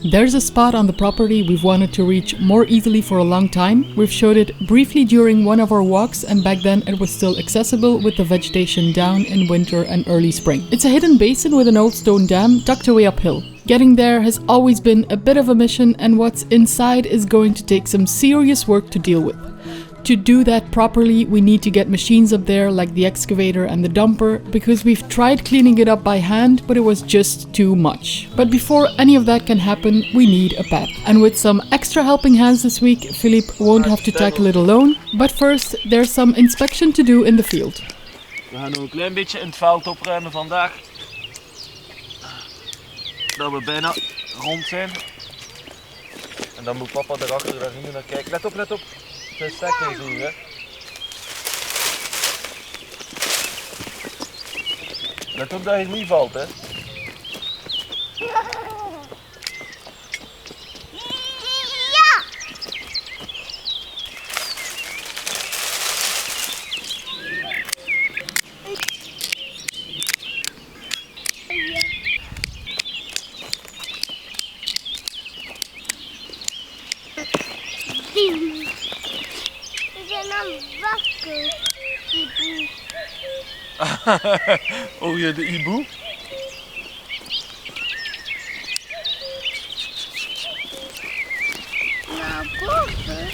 There's a spot on the property we've wanted to reach more easily for a long time. We've showed it briefly during one of our walks, and back then it was still accessible with the vegetation down in winter and early spring. It's a hidden basin with an old stone dam tucked away uphill. Getting there has always been a bit of a mission, and what's inside is going to take some serious work to deal with. To do that properly, we need to get machines up there like the excavator and the dumper, because we've tried cleaning it up by hand, but it was just too much. But before any of that can happen, we need a path. And with some extra helping hands this week, Philippe won't have to tackle it alone. But first, there's some inspection to do in the field. We gaan nog een klein beetje in het veld opruimen vandaag. Dat we bijna rond zijn. En dan moet papa erachter daar nu naar kijken. Let op, let op. Het is stekker hier, hè. Let op dat je niet valt, hè. Oh ja, de iboe. Nou, boven.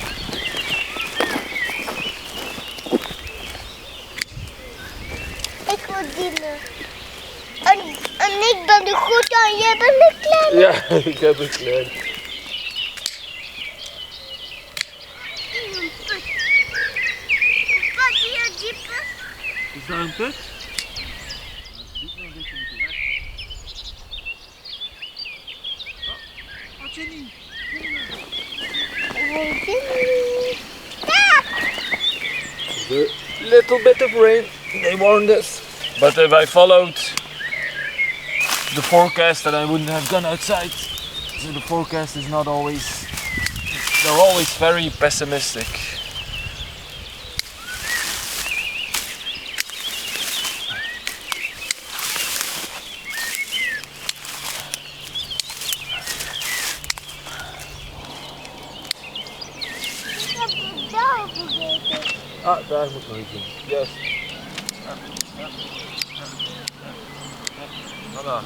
Ik wil dienen. En ik ben de grote en jij bent de kleine. Ja, ik heb een klein. Is daar een put? Oh, Jenny! The little bit of rain, they warned us. But if I followed the forecast, then I wouldn't have gone outside. So the forecast is not always, they're always very pessimistic. Ah, daar moet nog iets in. Juist. Voilà.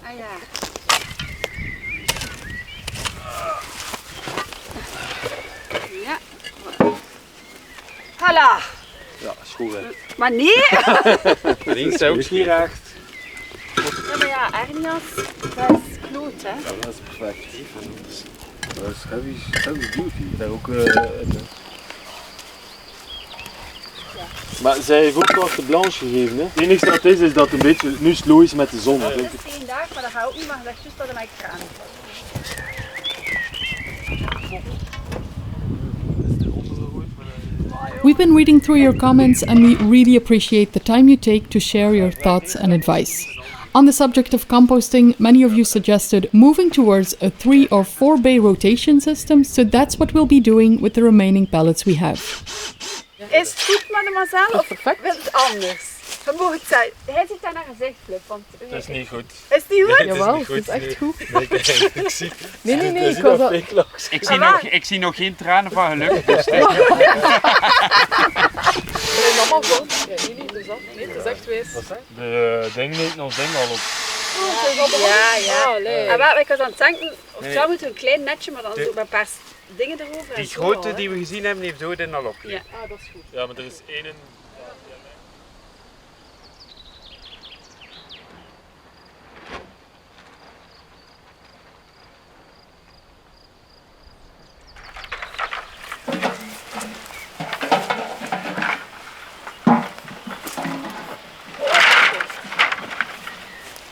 Ah ja. Ja. Voilà. Ja, is goed, hè. Maar nee! Links ook. Is niet recht. Ja, maar ja, Ernias, dat is kloot, hè. Ja, dat is perfect. Dat is heavy duty. Daar ook, Maar zij heeft ook carte blanche gegeven, hè. Het enige dat is dat het een beetje nu slow is met de zon. Dat is 1 dag, maar dat gaat ook niet, maar dat is juist dat het mij kraan. We've been reading through your comments, and we really appreciate the time you take to share your thoughts and advice. On the subject of composting, many of you suggested moving towards a 3 or 4 bay rotation system, so that's what we'll be doing with the remaining pallets we have. Is het goed, mademoiselle? Of perfect? Wil het anders? Het moet het zijn. Hij zit daar naar gezicht, Flip. Want dat is niet goed. Is het niet goed? Nee, Jawel, het is echt goed. Nee, ik zie. Nee, ik was al... Ik zie nog geen tranen van geluk. Dus Nee, allemaal vol. Nee, het is echt wees. De ding neemt ons ding al op. Ja. Oh, En wat ik was aan het denken, of zou moeten een klein netje, maar dan zo met een paar dingen erover. die grote die we gezien hebben, heeft Odin al op. Ja. Ah, dat is goed. Ja, maar er is één.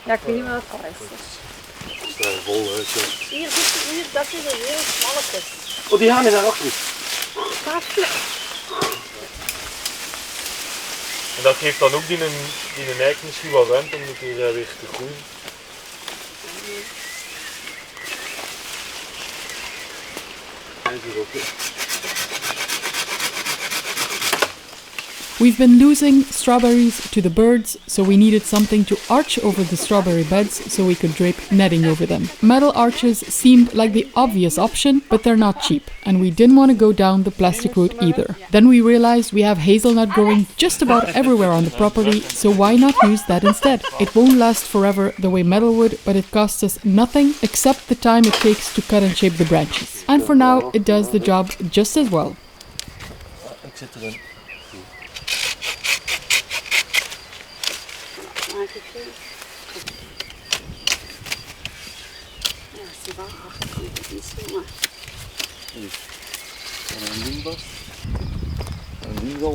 Ja, ik weet niet wat het is. Het is vol uit. Hier, dat is een heel smalletjes. Oh, die hangen daar achter. Tafel. En dat geeft dan ook die nek misschien wat ruimte om het hier weer te groeien. En hier ook weer. We've been losing strawberries to the birds, so we needed something to arch over the strawberry beds so we could drape netting over them. Metal arches seemed like the obvious option, but they're not cheap, and we didn't want to go down the plastic route either. Then we realized we have hazelnut growing just about everywhere on the property, so why not use that instead? It won't last forever the way metal would, but it costs us nothing except the time it takes to cut and shape the branches. And for now, it does the job just as well. Ik zit erin. Ja, c'est wel hard. Niet zo maar. En een ding vast. En die is al...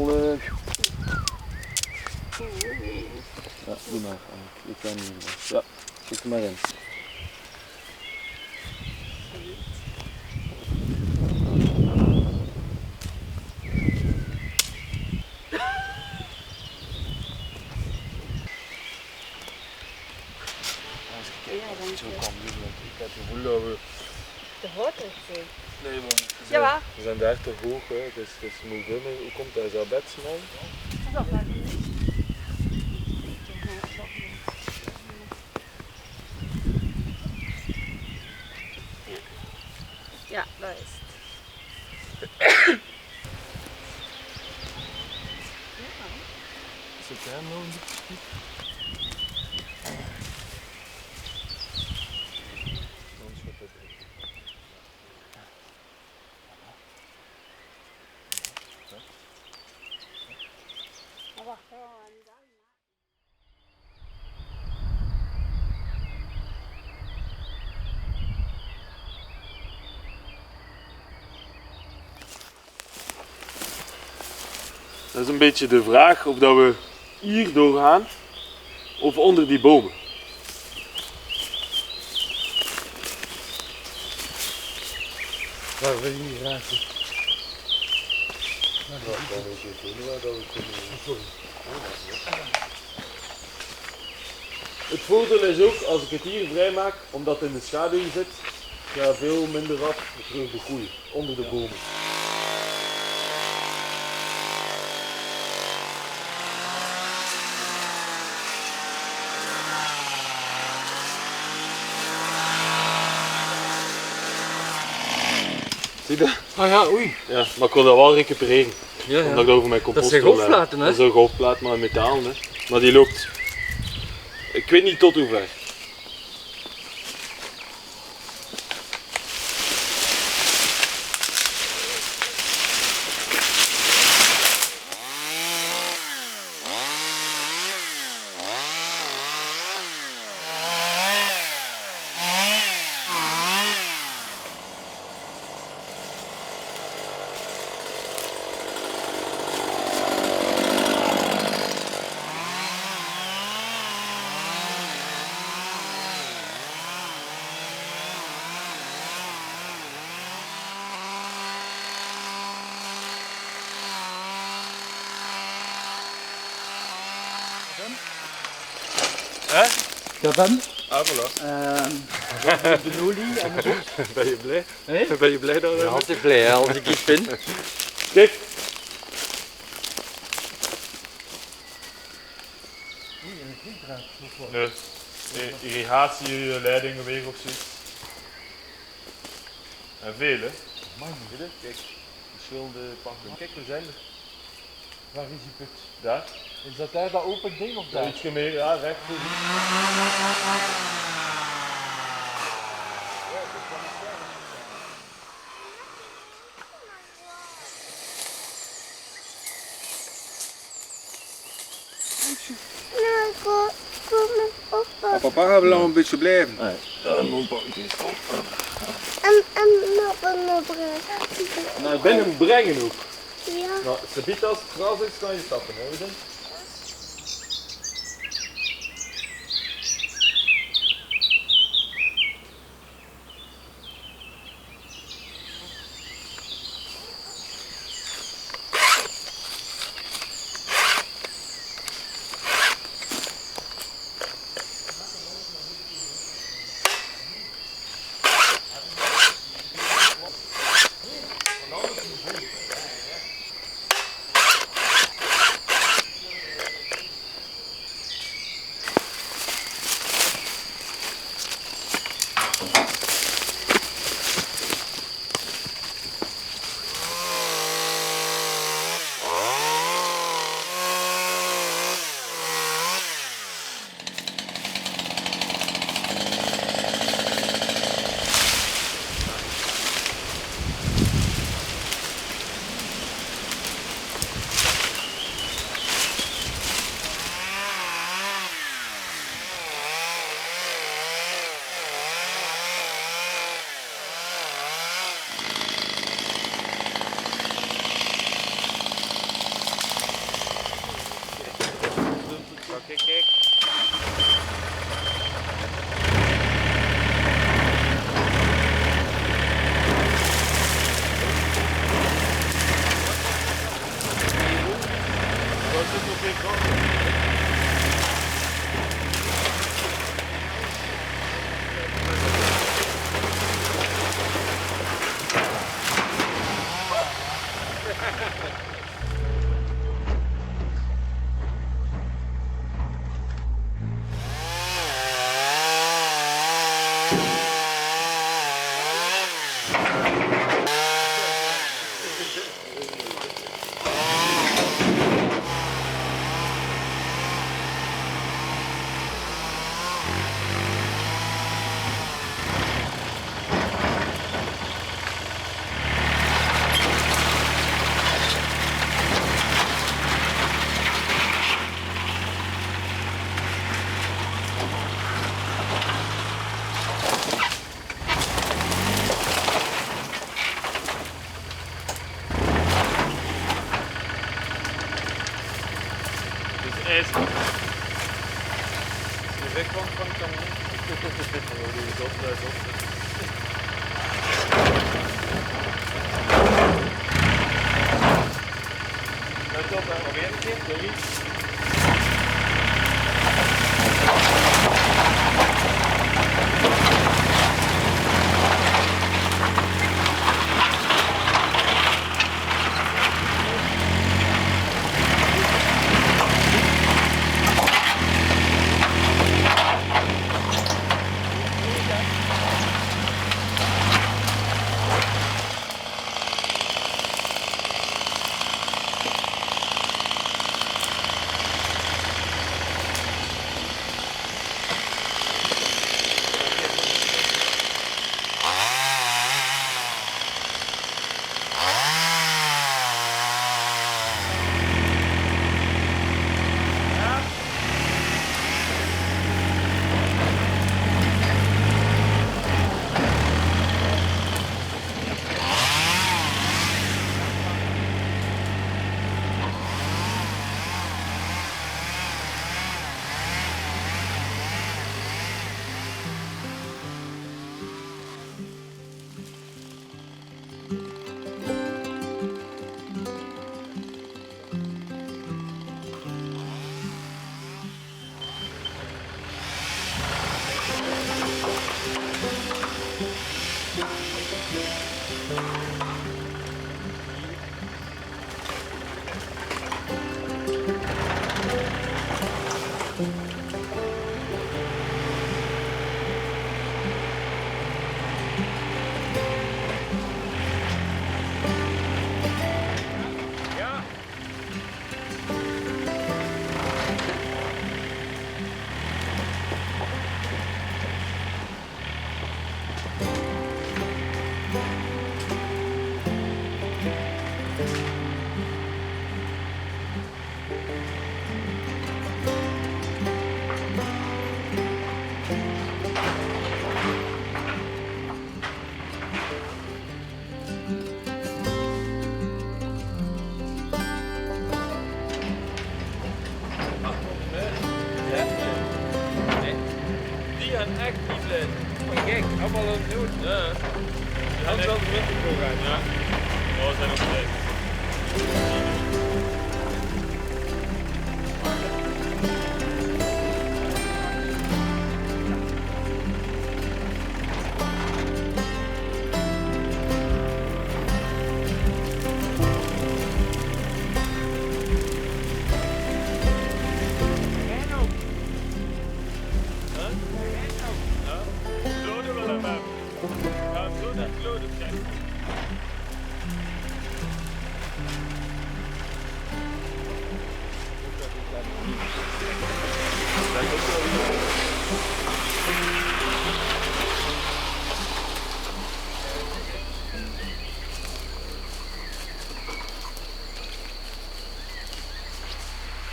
Ja, doe maar. Ik kan niet vast. Ja, zet er maar in. Zo kan doen, want ik heb het gevoel dat we... De hoort het zo. Nee, want we zijn daar te hoog, hè. Het is moet binnen. Hoe komt dat? Is dat bed smal? Ja, dat is het. Is het daar nou een beetje? Dat is een beetje de vraag of dat we hier doorgaan of onder die bomen. Waar wil je niet graag? Dan weet je het niet waar dat we kunnen. Het voordeel is ook, als ik het hier vrij maak, omdat het in de schaduw zit, ga veel minder af terug de groei onder de bomen. Zie je dat? Ah ja, oei. Ja, maar ik wil dat wel recupereren. Ja, ja. Omdat ik dat over mijn compost Dat zijn wil golfplaten, hè? Dat is een golfplaat, maar een metaal. Hè. Maar die loopt, ik weet niet tot hoe ver. Hè? Gavan. Ah, voilà. De olie en de Ben je blij? Hé? Ben je blij dat we Ja, altijd blij hè, als ik iets vind. Kijk. Nee, irrigatieleidingen weer of zoiets. En veel hè. Kijk, die schilden pakken. Kijk, we zijn er. Waar is die put? Daar. Is dat daar dat open ding of daar? Ietsje meer, ja, recht. Nou, kom op. Papa gaat wel een beetje blijven. En nog een brug. Naar binnen brengen ook. Ja. Nou, ze biedt als het gras is, kan je stappen, hè, weet je? Als je wegkomt van het kanon. Let op, probeer een keer. Sorry. Kijk, allemaal aan het doen. Ja. Je had wel de winter gaan. Ja. Oh, we zijn op tijd.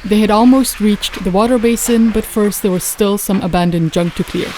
They had almost reached the water basin, but first there was still some abandoned junk to clear.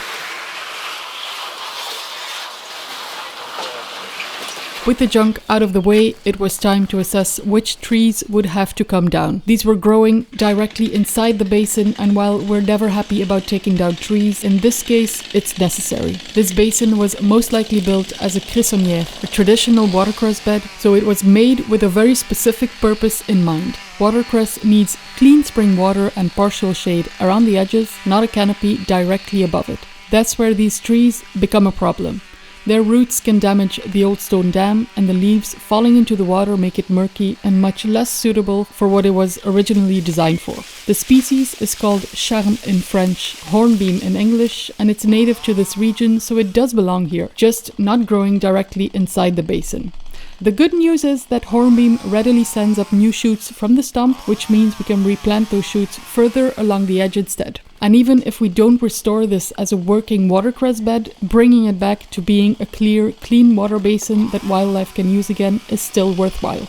With the junk out of the way, it was time to assess which trees would have to come down. These were growing directly inside the basin, and while we're never happy about taking down trees, in this case, it's necessary. This basin was most likely built as a cressonnière, a traditional watercress bed, so it was made with a very specific purpose in mind. Watercress needs clean spring water and partial shade around the edges, not a canopy directly above it. That's where these trees become a problem. Their roots can damage the old stone dam, and the leaves falling into the water make it murky and much less suitable for what it was originally designed for. The species is called charme in French, hornbeam in English, and it's native to this region, so it does belong here, just not growing directly inside the basin. The good news is that hornbeam readily sends up new shoots from the stump, which means we can replant those shoots further along the edge instead. And even if we don't restore this as a working watercress bed, bringing it back to being a clear, clean water basin that wildlife can use again is still worthwhile.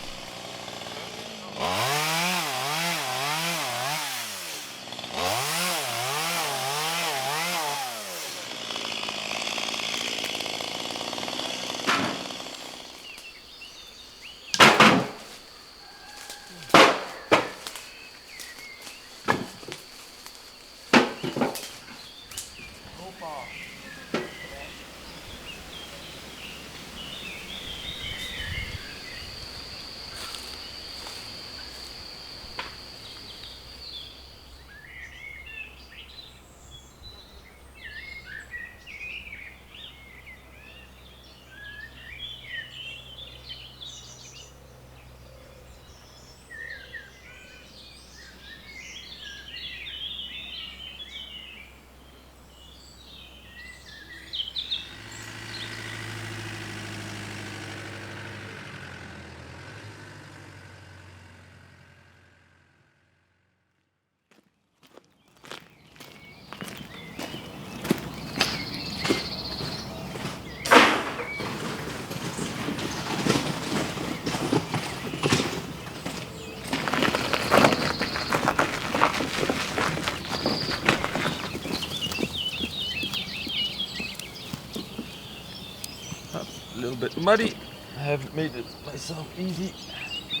A little bit muddy. I haven't made it myself easy,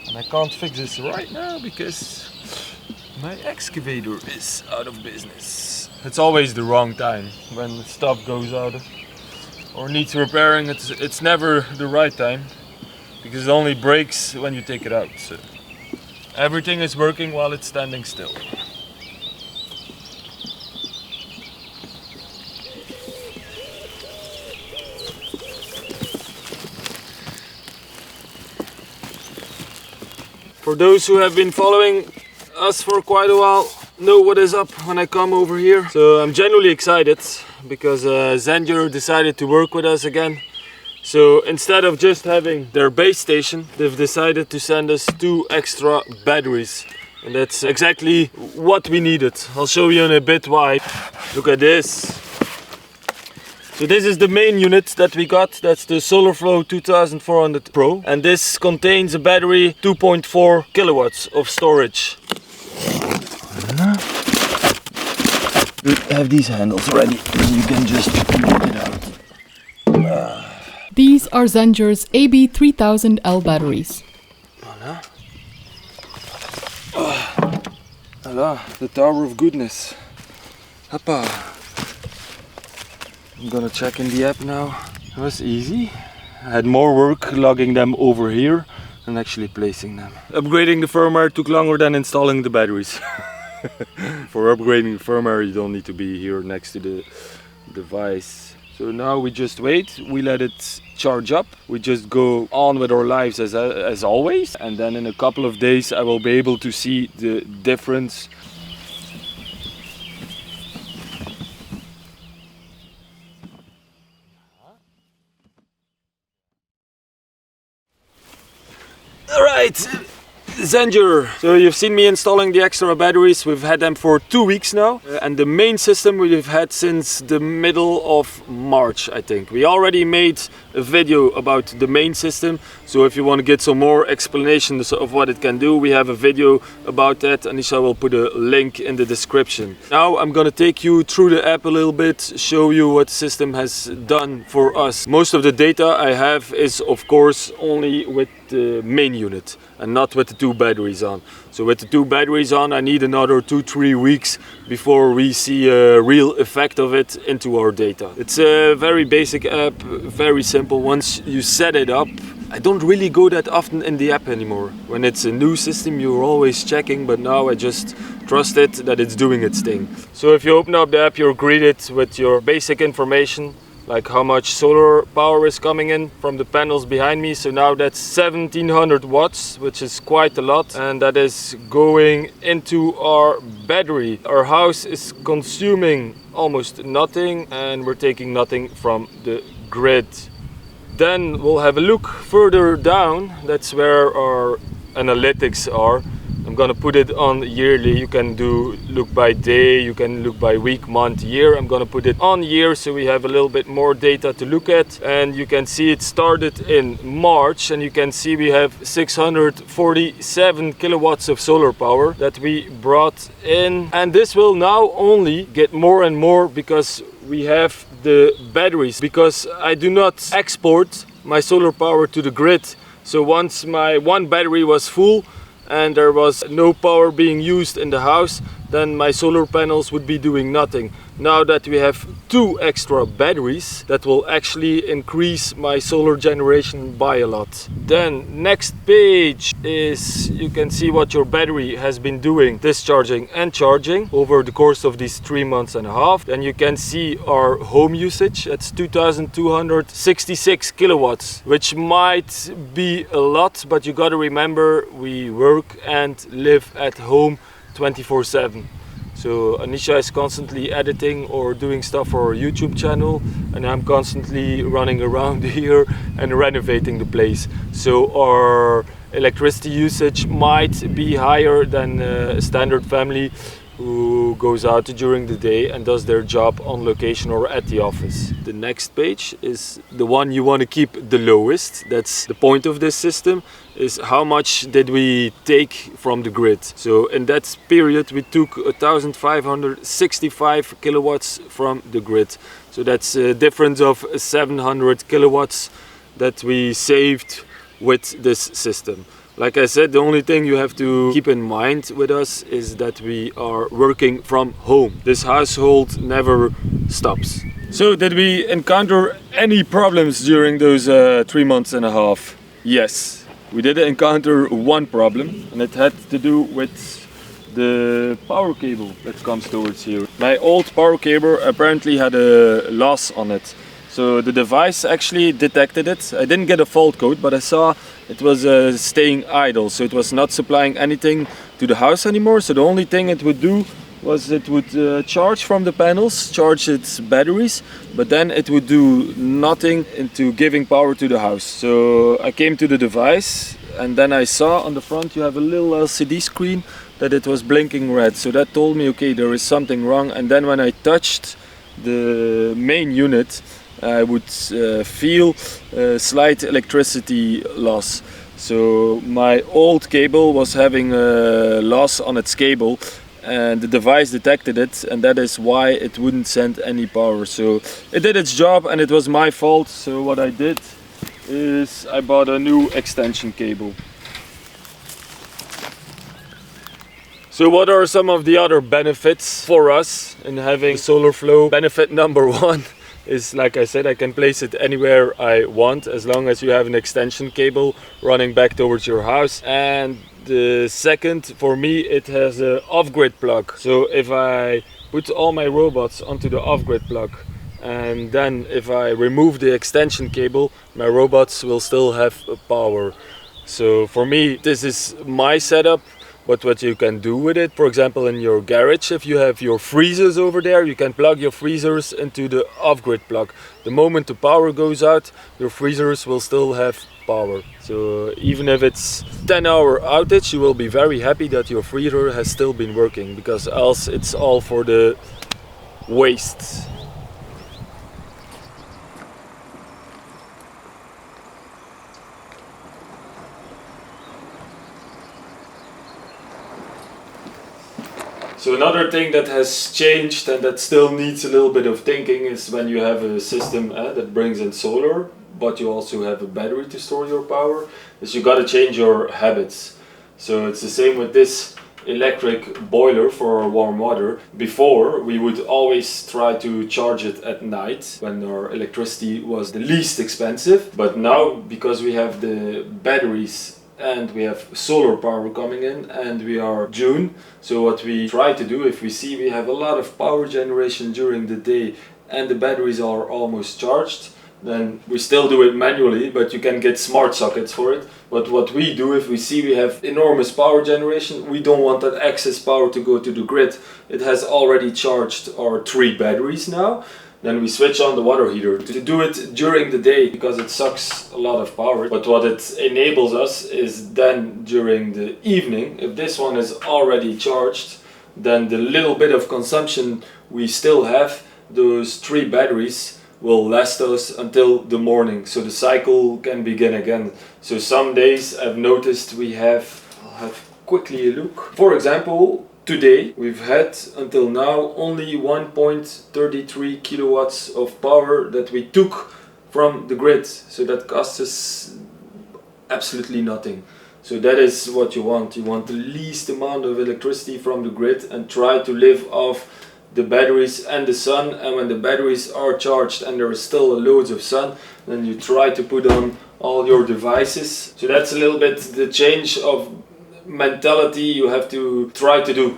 and I can't fix this right now because my excavator is out of business. It's always the wrong time when stuff goes out or needs repairing. It's never the right time because it only breaks when you take it out. So everything is working while it's standing still. For those who have been following us for quite a while, know what is up when I come over here. So I'm genuinely excited because Zendure decided to work with us again. So instead of just having their base station, they've decided to send us 2 extra batteries. And that's exactly what we needed. I'll show you in a bit why. Look at this. So this is the main unit that we got. That's the SolarFlow 2400 Pro. And this contains a battery 2.4 kilowatts of storage. You have these handles ready and you can just get it out. These are Zendure's AB3000L batteries. Voilà. Voilà, the Tower of Goodness. Hoppa. I'm gonna check in the app now. It was easy. I had more work logging them over here than actually placing them. Upgrading the firmware took longer than installing the batteries. For upgrading the firmware you don't need to be here next to the device. So now we just wait, we let it charge up. We just go on with our lives as always. And then in a couple of days I will be able to see the difference. Alright, Zendure. So you've seen me installing the extra batteries. We've had them for 2 weeks now. And the main system we've had since the middle of March, I think. We already made a video about the main system. So if you want to get some more explanations of what it can do, we have a video about that. Anisha will put a link in the description. Now I'm gonna take you through the app a little bit, show you what the system has done for us. Most of the data I have is of course only with the main unit and not with the 2 batteries on. So with the 2 batteries on I need another 2-3 weeks before we see a real effect of it into our data. It's a very basic app, very simple. Once you set it up, I don't really go that often in the app anymore. When it's a new system you're always checking, but now I just trust it that it's doing its thing. So if you open up the app you're greeted with your basic information. like how much solar power is coming in from the panels behind me. So now that's 1700 watts, which is quite a lot, and that is going into our battery. Our house is consuming almost nothing and we're taking nothing from the grid. Then we'll have a look further down. That's where our analytics are. I'm gonna put it on yearly. You can look by day, you can look by week, month, year. I'm gonna put it on year so we have a little bit more data to look at. And you can see it started in March, and you can see we have 647 kilowatts of solar power that we brought in. And this will now only get more and more because we have the batteries, because I do not export my solar power to the grid. So once my one battery was full and there was no power being used in the house, then my solar panels would be doing nothing. Now that we have 2 extra batteries, that will actually increase my solar generation by a lot. Then next page is, you can see what your battery has been doing, discharging and charging over the course of these 3 months and a half. Then you can see our home usage. That's 2266 kilowatts, which might be a lot, but you gotta remember we work and live at home 24/7. So Anisha is constantly editing or doing stuff for our YouTube channel, and I'm constantly running around here and renovating the place. So our electricity usage might be higher than a standard family who goes out during the day and does their job on location or at the office. The next page is the one you want to keep the lowest. That's the point of this system, is how much did we take from the grid. So in that period we took 1565 kilowatts from the grid. So that's a difference of 700 kilowatts that we saved with this system. Like I said, the only thing you have to keep in mind with us is that we are working from home. This household never stops. So did we encounter any problems during those 3 months and a half? Yes, we did encounter one problem, and it had to do with the power cable that comes towards here. My old power cable apparently had a loss on it. So the device actually detected it. I didn't get a fault code, but I saw it was staying idle. So it was not supplying anything to the house anymore. So the only thing it would do was it would charge from the panels, charge its batteries, but then it would do nothing into giving power to the house. So I came to the device, and then I saw on the front you have a little LCD screen that it was blinking red. So that told me, okay, there is something wrong. And then when I touched the main unit, I would feel slight electricity loss. So my old cable was having a loss on its cable, and the device detected it, and that is why it wouldn't send any power. So it did its job, and it was my fault. So what I did is I bought a new extension cable. So what are some of the other benefits for us in having SolarFlow? Benefit number 1 is, like I said, I can place it anywhere I want as long as you have an extension cable running back towards your house. And the second, for me, it has an off-grid plug. So if I put all my robots onto the off-grid plug, and then if I remove the extension cable, my robots will still have power. So for me, this is my setup. But what you can do with it, for example, in your garage, if you have your freezers over there, you can plug your freezers into the off-grid plug. The moment the power goes out, your freezers will still have power. So even if it's 10-hour outage, you will be very happy that your freezer has still been working, because else it's all for the waste. So another thing that has changed and that still needs a little bit of thinking is when you have a system that brings in solar, but you also have a battery to store your power, is you gotta change your habits. So it's the same with this electric boiler for warm water. Before, we would always try to charge it at night when our electricity was the least expensive. But now, because we have the batteries and we have solar power coming in, and we are June, so what we try to do, if we see we have a lot of power generation during the day and the batteries are almost charged, then we still do it manually, but you can get smart sockets for it. But what we do, if we see we have enormous power generation, we don't want that excess power to go to the grid. It has already charged our 3 batteries now. Then we switch on the water heater to do it during the day because it sucks a lot of power. But what it enables us is then during the evening, if this one is already charged, then the little bit of consumption we still have, those 3 batteries will last us until the morning, so the cycle can begin again. So some days I've noticed we have, I'll have quickly a look. For example, today we've had until now only 1.33 kilowatts of power that we took from the grid, so that costs us absolutely nothing. So that is what you want. You want the least amount of electricity from the grid and try to live off the batteries and the sun. And when the batteries are charged and there is still loads of sun, then you try to put on all your devices. So that's a little bit the change of mentality you have to try to do.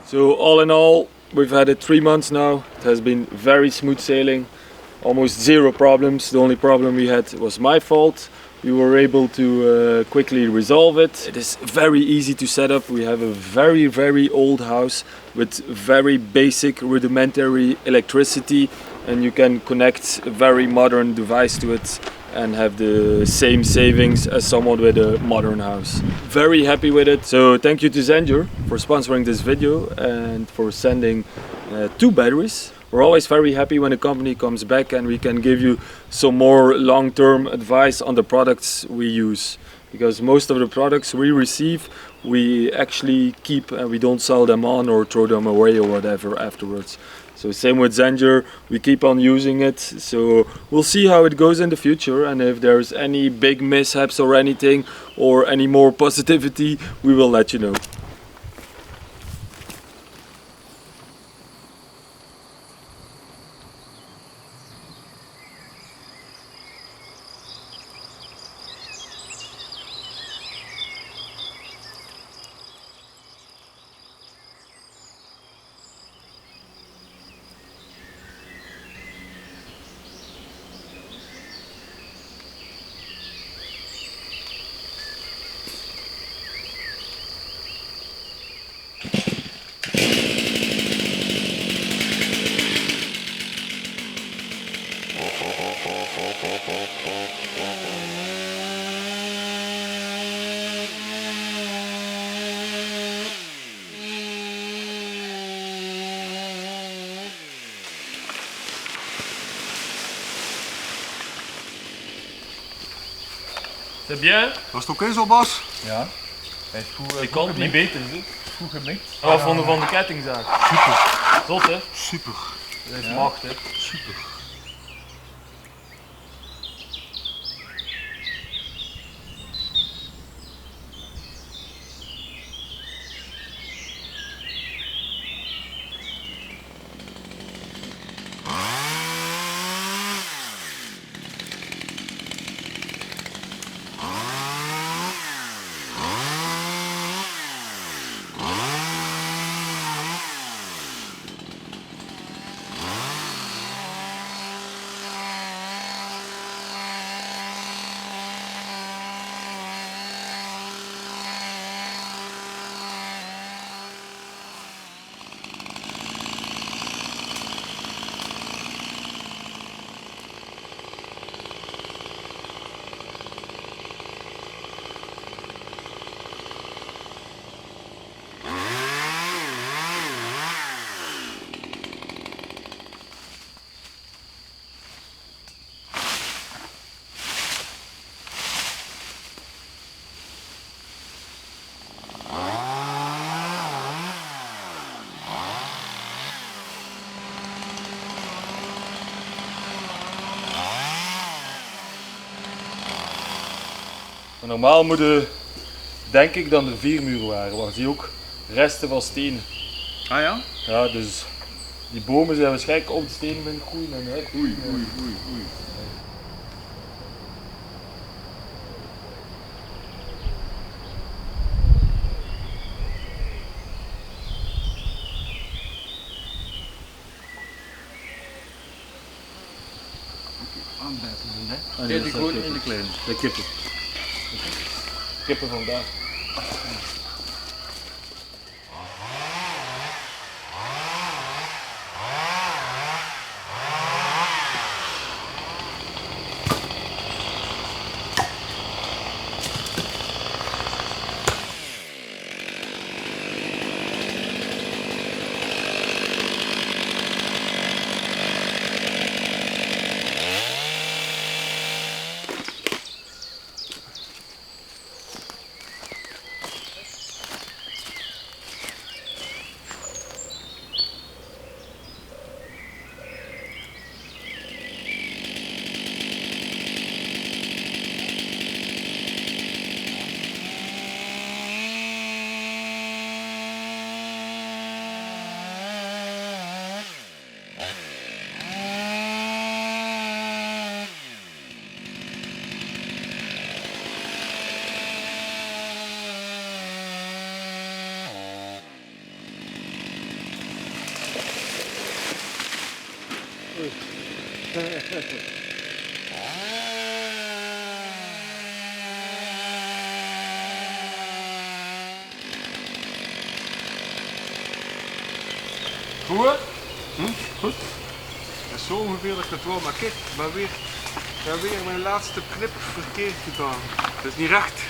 So all in all, we've had it 3 months now. It has been very smooth sailing, almost 0 problems. The only problem we had was my fault. We were able to quickly resolve it. It is very easy to set up. We have a very old house with very basic rudimentary electricity, and you can connect a very modern device to it and have the same savings as someone with a modern house. Very happy with it. So thank you to Zendure for sponsoring this video and for sending 2 batteries. We're always very happy when a company comes back and we can give you some more long-term advice on the products we use. Because most of the products we receive, we actually keep and we don't sell them on or throw them away or whatever afterwards. So same with Zendure, we keep on using it. So we'll see how it goes in the future, and if there's any big mishaps or anything or any more positivity, we will let you know. C'est bien? Was het oké zo, Bas? Ja. Hij is goed. Ik kan het niet beter, hè? Goed gemixt. Wat vonden van de kettingzaag? Super. Zot, hè? Super. Dat is macht, hè? Super. Normaal moeten, denk ik, dan de 4 muren waren, waar zie je ook resten van stenen. Ah ja? Ja, dus die bomen zijn waarschijnlijk op de stenen ben groeien en uit. Oei. Ah, Nee, dat die zijn grote en kippen. de kleine. De kippen. Kippen vandaag. Goed? Goed. Dat is zo ongeveer dat ik het wou, maar kijk, ik heb weer mijn laatste knip verkeerd gedaan. Dat is niet recht.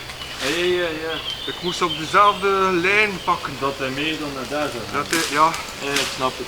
Ja. Ik moest op dezelfde lijn pakken. Dat hij meer dan naar daar zou gaan. Dat is, ja. Ja, ik snap het.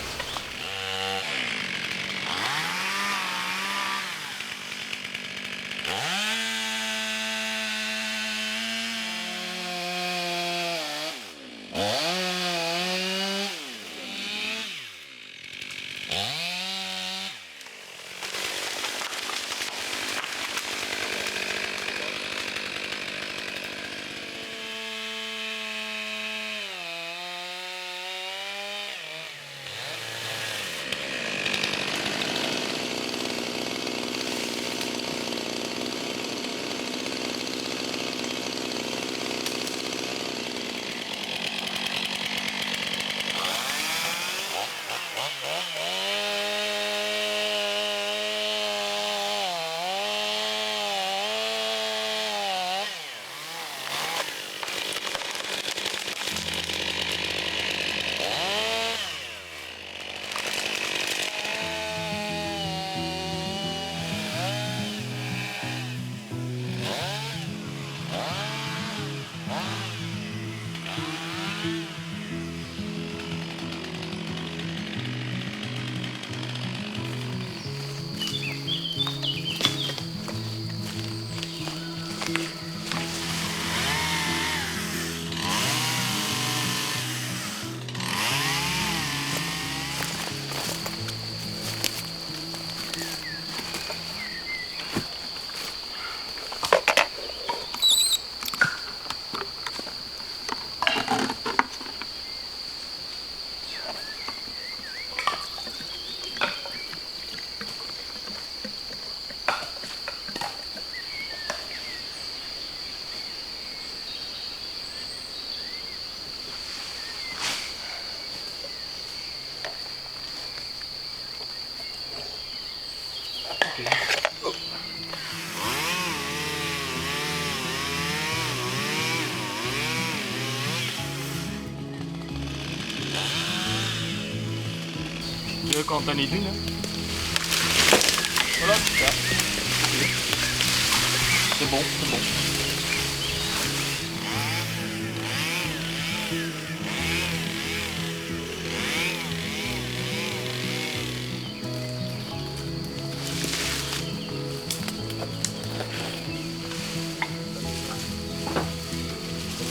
Je kan dat niet doen, hè. Voilà. Ja. C'est bon, c'est bon.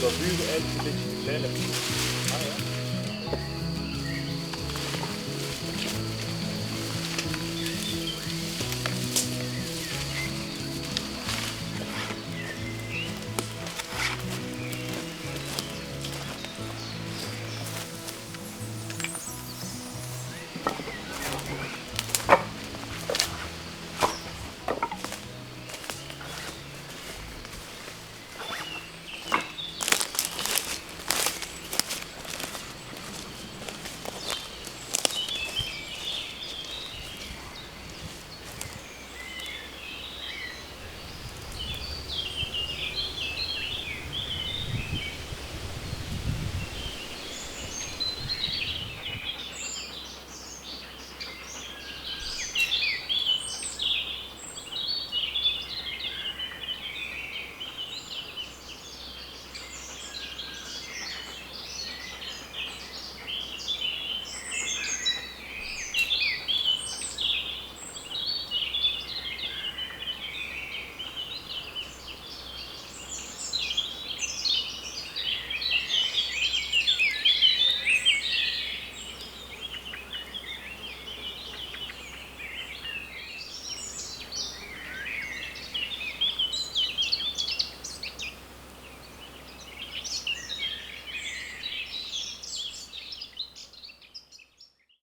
Dat vuur eigenlijk een beetje kleiner.